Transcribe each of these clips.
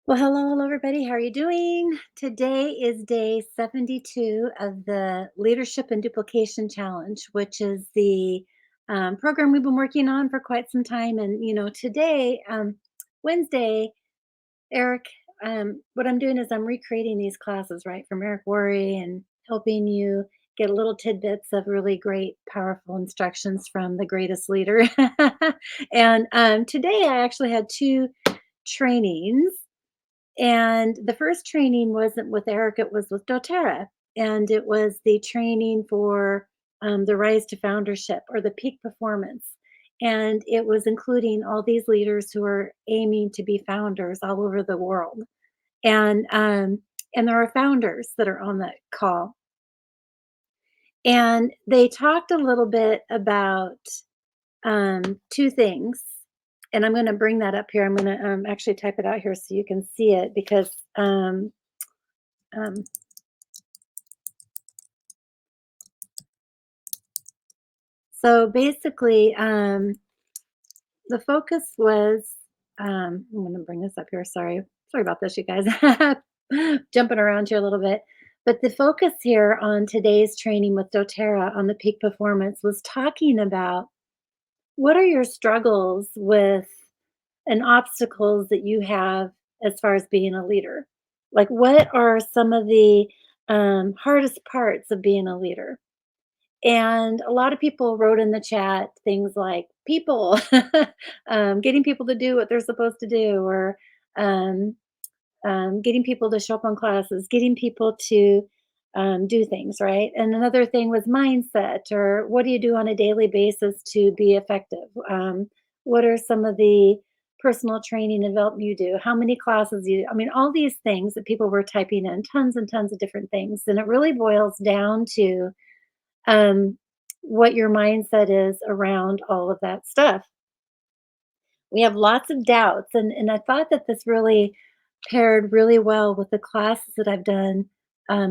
Well, hello, everybody. How are you doing? Today is day 72 of the Leadership and Duplication Challenge, which is the program we've been working on for quite some time. And, today, Wednesday, Eric, what I'm doing is I'm recreating these classes, right, from Eric Worre and helping you get little tidbits of really great, powerful instructions from the greatest leader. And today I actually had two trainings, and the first training wasn't with Eric, it was with doTERRA. And it was the training for the rise to foundership or the peak performance. And it was including all these leaders who are aiming to be founders all over the world. And there are founders that are on that call. And they talked a little bit about two things. And I'm going to bring that up here. I'm going to actually type it out here so you can see it because um, so basically, the focus was, I'm gonna bring this up here, sorry about this, you guys. Jumping around here a little bit. But the focus here on today's training with doTERRA on the peak performance was talking about what are your struggles with and obstacles that you have as far as being a leader? Like, what are some of the hardest parts of being a leader? And a lot of people wrote in the chat things like people, getting people to do what they're supposed to do, or um, getting people to show up on classes, getting people to do things, right? And another thing was mindset, or what do you do on a daily basis to be effective? What are some of the personal training and development you do? How many classes you do? I mean, all these things that people were typing in, tons and tons of different things. And it really boils down to um, what your mindset is around all of that stuff. We have lots of doubts, and I thought that this really paired really well with the classes that I've done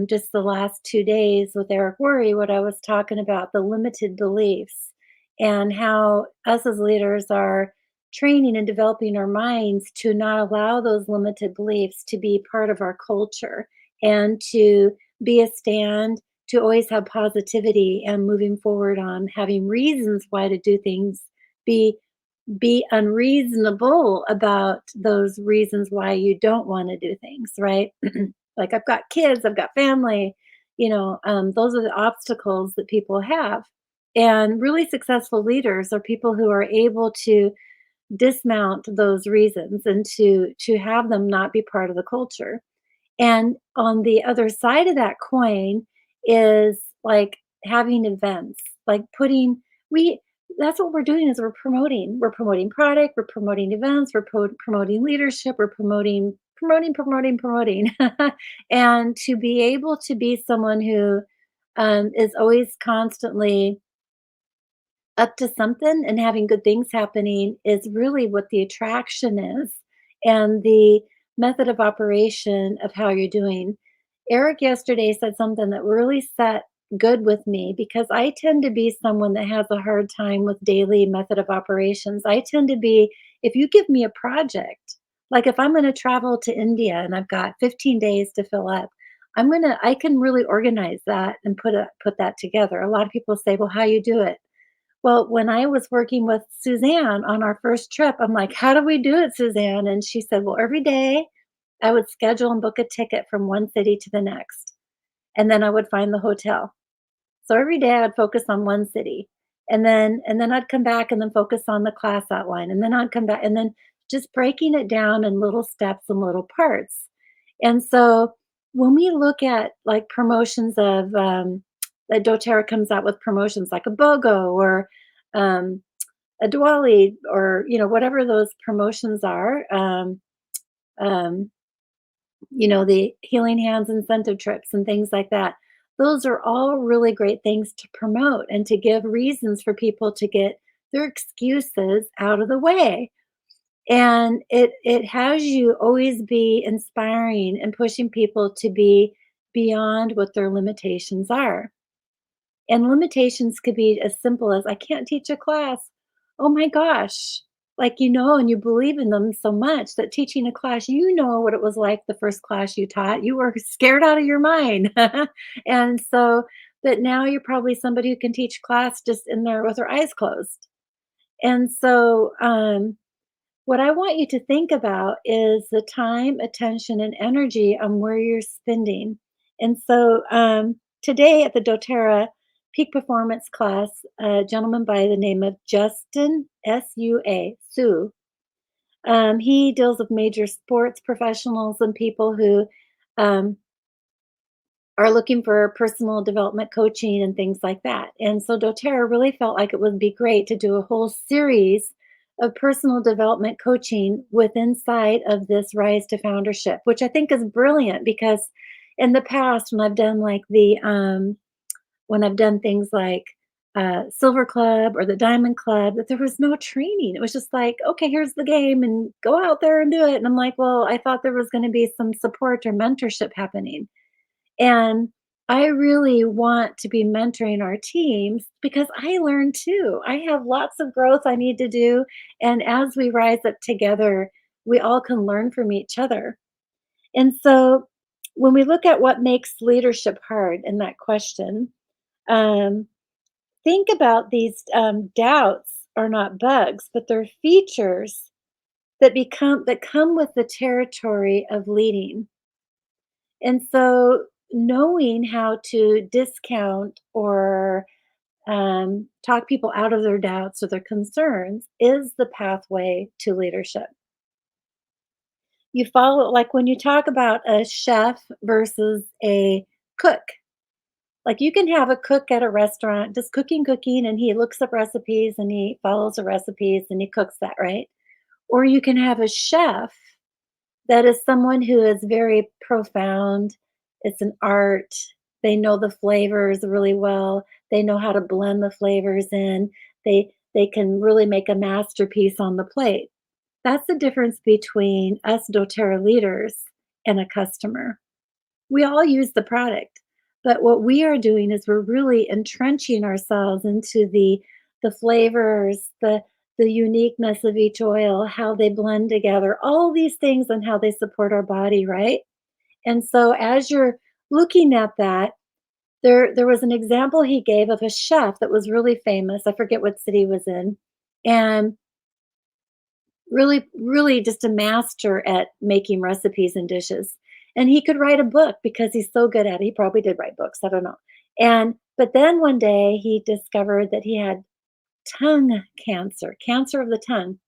just the last 2 days with Eric Worre. What I was talking about, the limited beliefs, and how us as leaders are training and developing our minds to not allow those limited beliefs to be part of our culture, and to be a stand, to always have positivity and moving forward on having reasons why to do things, be unreasonable about those reasons why you don't want to do things, right? Like, I've got kids, I've got family, those are the obstacles that people have. And really successful leaders are people who are able to dismount those reasons and to have them not be part of the culture. And on the other side of that coin is like having events, like putting we that's what we're doing is we're promoting. We're promoting product, we're promoting events, we're promoting leadership, we're promoting. And to be able to be someone who is always constantly up to something and having good things happening is really what the attraction is, and the method of operation of how you're doing. Eric yesterday said something that really set good with me because I tend to be someone that has a hard time with daily method of operations. I tend to be, if you give me a project, like if I'm going to travel to India and I've got 15 days to fill up, I can really organize that and put that together. A lot of people say, well, how you do it? Well, when I was working with Suzanne on our first trip, I'm like, "How do we do it, Suzanne?" And she said, "Well, every day I would schedule and book a ticket from one city to the next, and then I would find the hotel." So every day I'd focus on one city, and then I'd come back and then focus on the class outline, and then I'd come back, and then just breaking it down in little steps and little parts. And so when we look at like promotions of that doTERRA comes out with promotions like a BOGO or um, a Diwali, or whatever those promotions are, um, the Healing Hands incentive trips and things like that. Those are all really great things to promote and to give reasons for people to get their excuses out of the way. And it has you always be inspiring and pushing people to be beyond what their limitations are. And limitations could be as simple as, "I can't teach a class." Oh my gosh. like, you know, and you believe in them so much that teaching a class, you know what it was like the first class you taught. You were scared out of your mind. And so, but now you're probably somebody who can teach class just in there with her eyes closed. And so, what I want you to think about is the time, attention, and energy on where you're spending. And so, today at the doTERRA Peak Performance class, a gentleman by the name of Justin, S-U-A, Sue, he deals with major sports professionals and people who um, are looking for personal development coaching and things like that. And so doTERRA really felt like it would be great to do a whole series of personal development coaching with inside of this Rise to Foundership, which I think is brilliant because in the past when I've done things like Silver Club or the Diamond Club, that there was no training. It was just like, okay, here's the game and go out there and do it. And I'm like, well, I thought there was going to be some support or mentorship happening. And I really want to be mentoring our teams because I learn too. I have lots of growth I need to do. And as we rise up together, we all can learn from each other. And so when we look at what makes leadership hard in that question, um, think about these doubts are not bugs, but they're features that come with the territory of leading. And so knowing how to discount or talk people out of their doubts or their concerns is the pathway to leadership. You follow, like when you talk about a chef versus a cook, like you can have a cook at a restaurant just cooking, and he looks up recipes and he follows the recipes and he cooks that, right? Or you can have a chef that is someone who is very profound. It's an art. They know the flavors really well. They know how to blend the flavors in. They can really make a masterpiece on the plate. That's the difference between us doTERRA leaders and a customer. We all use the product, but what we are doing is we're really entrenching ourselves into the flavors, the uniqueness of each oil, how they blend together, all these things and how they support our body, right? And so as you're looking at that, there was an example he gave of a chef that was really famous. I forget what city he was in. And really, really just a master at making recipes and dishes. And he could write a book because he's so good at it. He probably did write books, I don't know. And but then one day he discovered that he had tongue cancer, cancer of the tongue.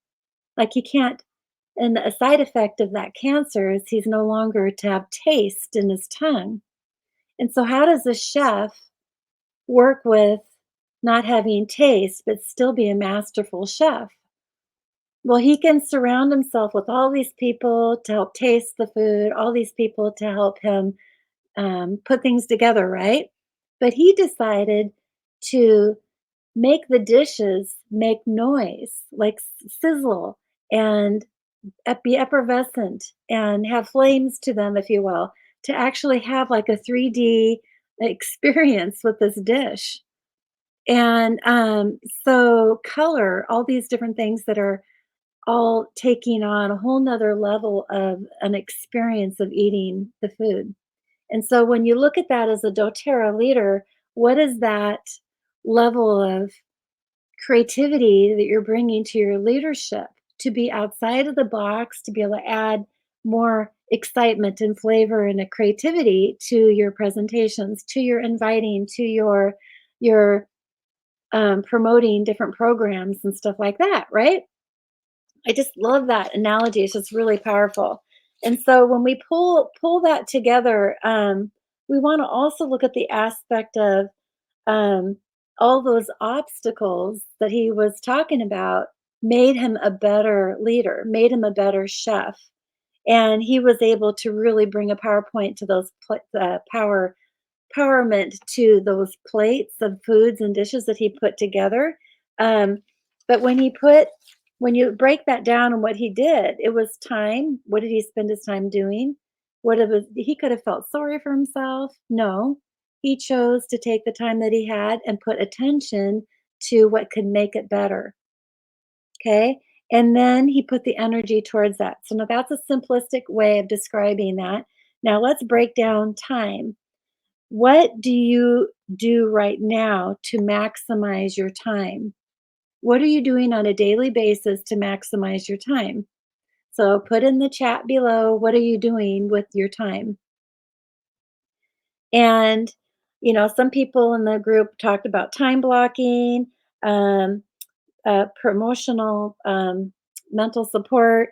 Like he can't, and a side effect of that cancer is he's no longer to have taste in his tongue. And so how does a chef work with not having taste but still be a masterful chef? Well, he can surround himself with all these people to help taste the food, all these people to help him put things together, right? But he decided to make the dishes make noise, like sizzle and be effervescent and have flames to them, if you will, to actually have like a 3D experience with this dish. And so, color, all these different things that are all taking on a whole nother level of an experience of eating the food. And so when you look at that as a doTERRA leader, what is that level of creativity that you're bringing to your leadership to be outside of the box, to be able to add more excitement and flavor and a creativity to your presentations, to your inviting, to your promoting different programs and stuff like that, right? I just love that analogy. It's just really powerful. And so when we pull that together, we want to also look at the aspect of um, all those obstacles that he was talking about made him a better leader, made him a better chef, and he was able to really bring a PowerPoint to those empowerment to those plates of foods and dishes that he put together. Um, but when you break that down and what he did, it was time. What did he spend his time doing? What it was, he could have felt sorry for himself. No, he chose to take the time that he had and put attention to what could make it better. Okay. And then he put the energy towards that. So now that's a simplistic way of describing that. Now let's break down time. What do you do right now to maximize your time? What are you doing on a daily basis to maximize your time? So put in the chat below, what are you doing with your time? And, some people in the group talked about time blocking, um, promotional mental support,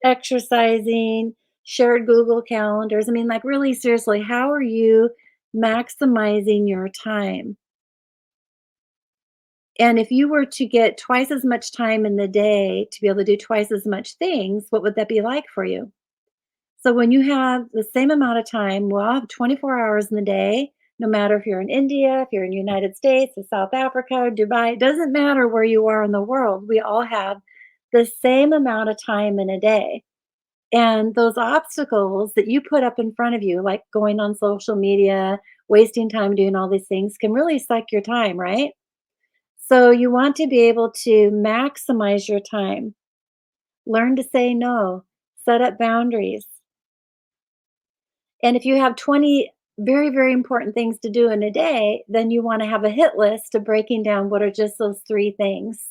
exercising, shared Google calendars. I mean, like, really seriously, how are you maximizing your time? And if you were to get twice as much time in the day to be able to do twice as much things, what would that be like for you? So when you have the same amount of time, we'll have 24 hours in the day, no matter if you're in India, if you're in the United States, or South Africa, or Dubai, it doesn't matter where you are in the world. We all have the same amount of time in a day. And those obstacles that you put up in front of you, like going on social media, wasting time doing all these things, can really suck your time, right? So you want to be able to maximize your time, learn to say no, set up boundaries. And if you have 20 very, very important things to do in a day, then you want to have a hit list of breaking down what are just those three things.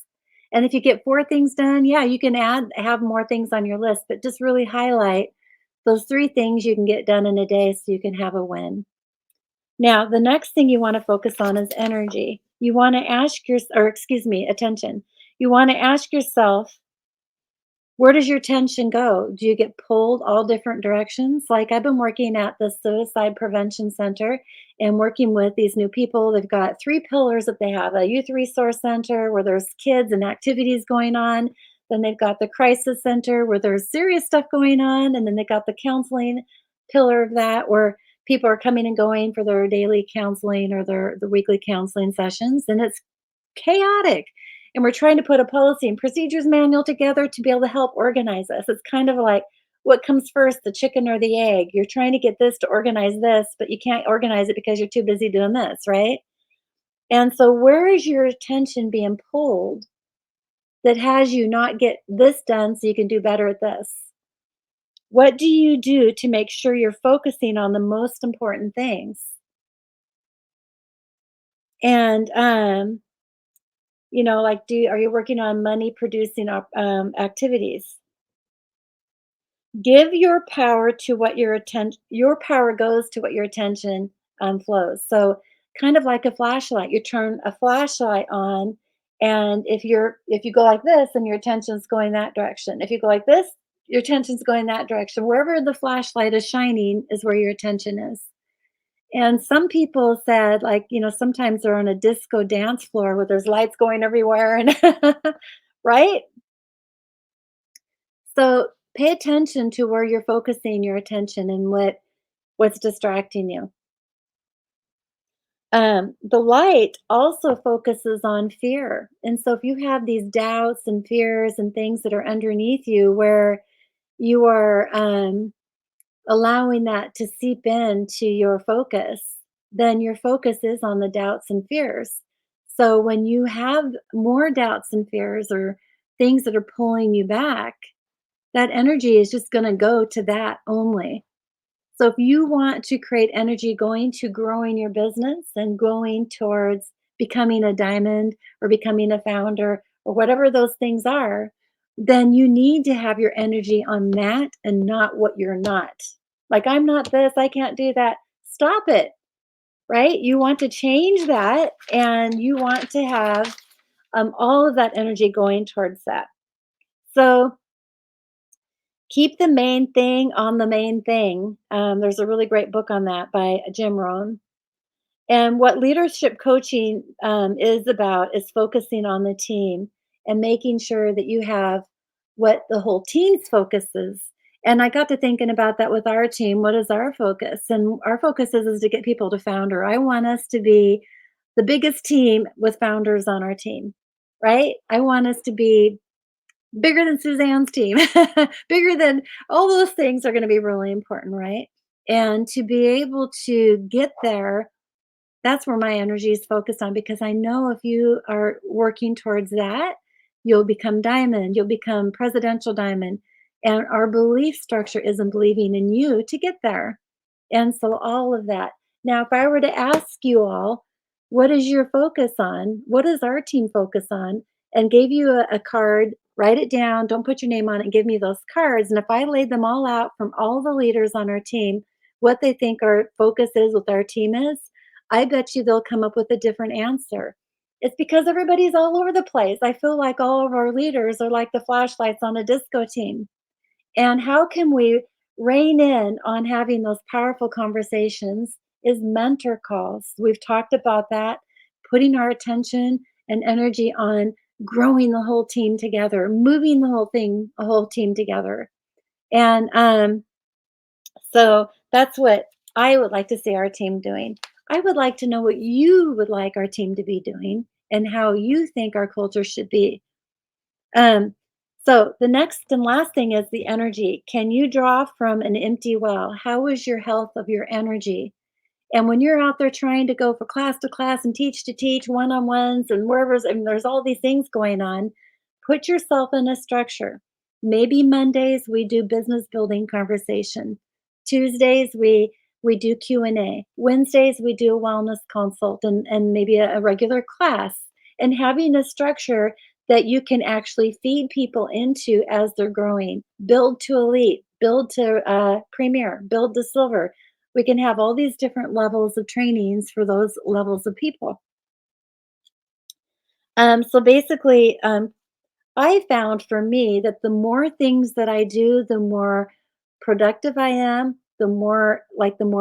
And if you get four things done, yeah, you can have more things on your list, but just really highlight those three things you can get done in a day so you can have a win. Now, the next thing you want to focus on is energy. You want to ask your, or excuse me, attention. You want to ask yourself, where does your tension go? Do you get pulled all different directions? Like, I've been working at the Suicide Prevention Center and working with these new people. They've got three pillars that they have: a youth resource center where there's kids and activities going on. Then they've got the crisis center where there's serious stuff going on. And then they got the counseling pillar of that where people are coming and going for their daily counseling or the weekly counseling sessions. And it's chaotic. And we're trying to put a policy and procedures manual together to be able to help organize us. It's kind of like, what comes first, the chicken or the egg? You're trying to get this to organize this, but you can't organize it because you're too busy doing this, right? And so, where is your attention being pulled that has you not get this done so you can do better at this? What do you do to make sure you're focusing on the most important things? And like, are you working on money producing activities? Give your power to what your power goes to what your attention flows. So kind of like a flashlight, you turn a flashlight on, and if you go like this, and your attention's going that direction. If you go like this, your attention's going that direction. Wherever the flashlight is shining is where your attention is. And some people said, like, sometimes they're on a disco dance floor where there's lights going everywhere and right? So pay attention to where you're focusing your attention and what's distracting you. The light also focuses on fear. And so if you have these doubts and fears and things that are underneath you where you are allowing that to seep into your focus, then your focus is on the doubts and fears. So when you have more doubts and fears or things that are pulling you back, that energy is just going to go to that only. So if you want to create energy going to growing your business and going towards becoming a diamond or becoming a founder or whatever those things are, then you need to have your energy on that and not what you're not. Like, I'm not this, I can't do that. Stop it, right? You want to change that and you want to have all of that energy going towards that. So keep the main thing on the main thing. There's a really great book on that by Jim Rohn. And what leadership coaching is about is focusing on the team and making sure that you have what the whole team's focus is. And I got to thinking about that with our team. What is our focus? And our focus is to get people to founder. I want us to be the biggest team with founders on our team, right? I want us to be bigger than Suzanne's team, bigger than all those things are going to be really important, right? And to be able to get there, that's where my energy is focused on because I know if you are working towards that, you'll become diamond, you'll become presidential diamond. And our belief structure isn't believing in you to get there. And so all of that. Now, if I were to ask you all, what is your focus on? What does our team focus on? And gave you a card, write it down, don't put your name on it, and give me those cards. And if I laid them all out from all the leaders on our team, what they think our focus is with our team is, I bet you they'll come up with a different answer. It's because everybody's all over the place. I feel like all of our leaders are like the flashlights on a disco team. And how can we rein in on having those powerful conversations is mentor calls. We've talked about that, putting our attention and energy on growing the whole team together, moving a whole team together. And so that's what I would like to see our team doing. I would like to know what you would like our team to be doing and how you think our culture should be. Um, so the next and last thing is the energy. Can you draw from an empty well? How is your health of your energy? And when you're out there trying to go from class to class and teach to teach, one-on-ones and wherever's and there's all these things going on, put yourself in a structure. Maybe Mondays we do business building conversation. Tuesdays we do Q&A. Wednesdays we do a wellness consult and maybe a regular class. And having a structure that you can actually feed people into as they're growing. Build to elite, build to premier, build to silver. We can have all these different levels of trainings for those levels of people. So basically, I found for me that the more things that I do, the more productive I am, the more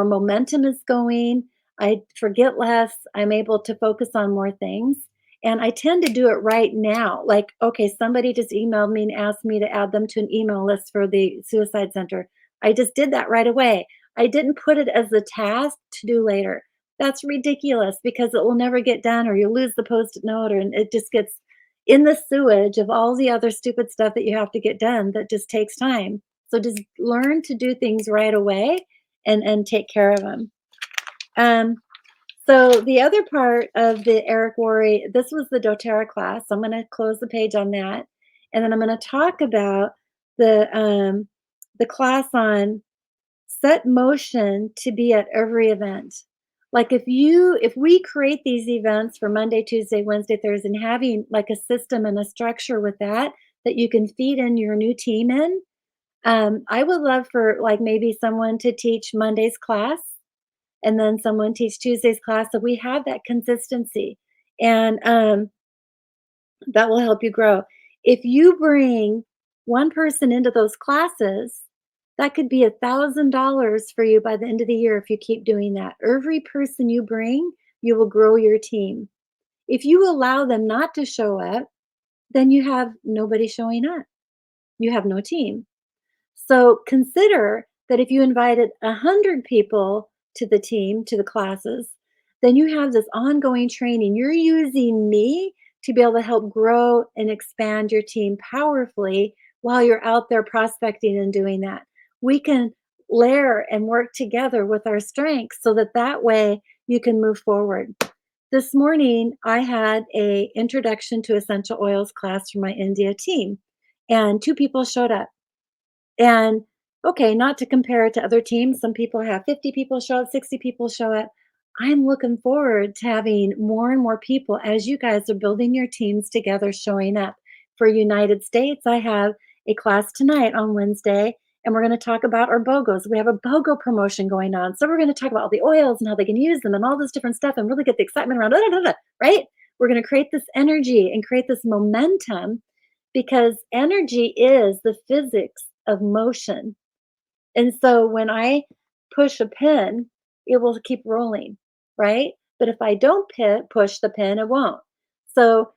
momentum is going. I forget less. I'm able to focus on more things. And I tend to do it right now. Like, okay, somebody just emailed me and asked me to add them to an email list for the suicide center. I just did that right away. I didn't put it as a task to do later. That's ridiculous because it will never get done, or you lose the post-it note, or it just gets in the sewage of all the other stupid stuff that you have to get done that just takes time. So just learn to do things right away and take care of them. Um, so the other part of the Eric Worre, this was the doTERRA class. I'm going to close the page on that, and then I'm going to talk about the class on set motion to be at every event. Like if we create these events for Monday, Tuesday, Wednesday, Thursday, and having like a system and a structure with that you can feed in your new team in. I would love for like maybe someone to teach Monday's class and then someone teach Tuesday's class, so we have that consistency. And that will help you grow. If you bring one person into those classes, that could be $1,000 for you by the end of the year if you keep doing that. Every person you bring, you will grow your team. If you allow them not to show up, then you have nobody showing up. You have no team. So consider that if you invited 100 people to the team, to the classes, then you have this ongoing training. You're using me to be able to help grow and expand your team powerfully while you're out there prospecting and doing that. We can layer and work together with our strengths so that way you can move forward. This morning, I had a introduction to essential oils class for my India team, and 2 people showed up. And okay, not to compare it to other teams, some people have 50 people show up, 60 people show up. I'm looking forward to having more and more people as you guys are building your teams together showing up. For United States, I have a class tonight on Wednesday, and we're going to talk about our BOGOs. We have a BOGO promotion going on. So we're going to talk about all the oils and how they can use them and all this different stuff and really get the excitement around it, right? We're going to create this energy and create this momentum because energy is the physics of motion. And so when I push a pin, it will keep rolling, right? But if I don't push the pin, it won't. So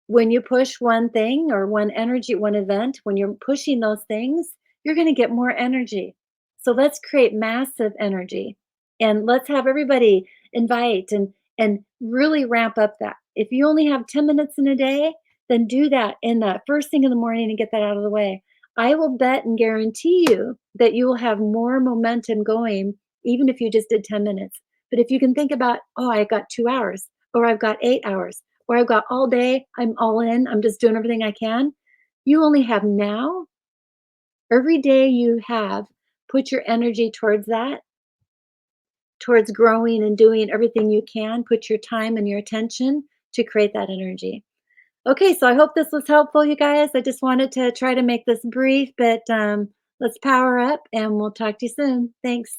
when you push one thing or one energy, one event, when you're pushing those things, you're going to get more energy. So let's create massive energy and let's have everybody invite and really ramp up that. If you only have 10 minutes in a day, then do that in the first thing in the morning and get that out of the way. I will bet and guarantee you that you will have more momentum going even if you just did 10 minutes. But if you can think about, oh, I got 2 hours or I've got 8 hours or I've got all day, I'm all in, I'm just doing everything I can. You only have now. Every day you have, put your energy towards that, towards growing and doing everything you can. Put your time and your attention to create that energy. Okay, so I hope this was helpful, you guys. I just wanted to try to make this brief, but let's power up and we'll talk to you soon. Thanks.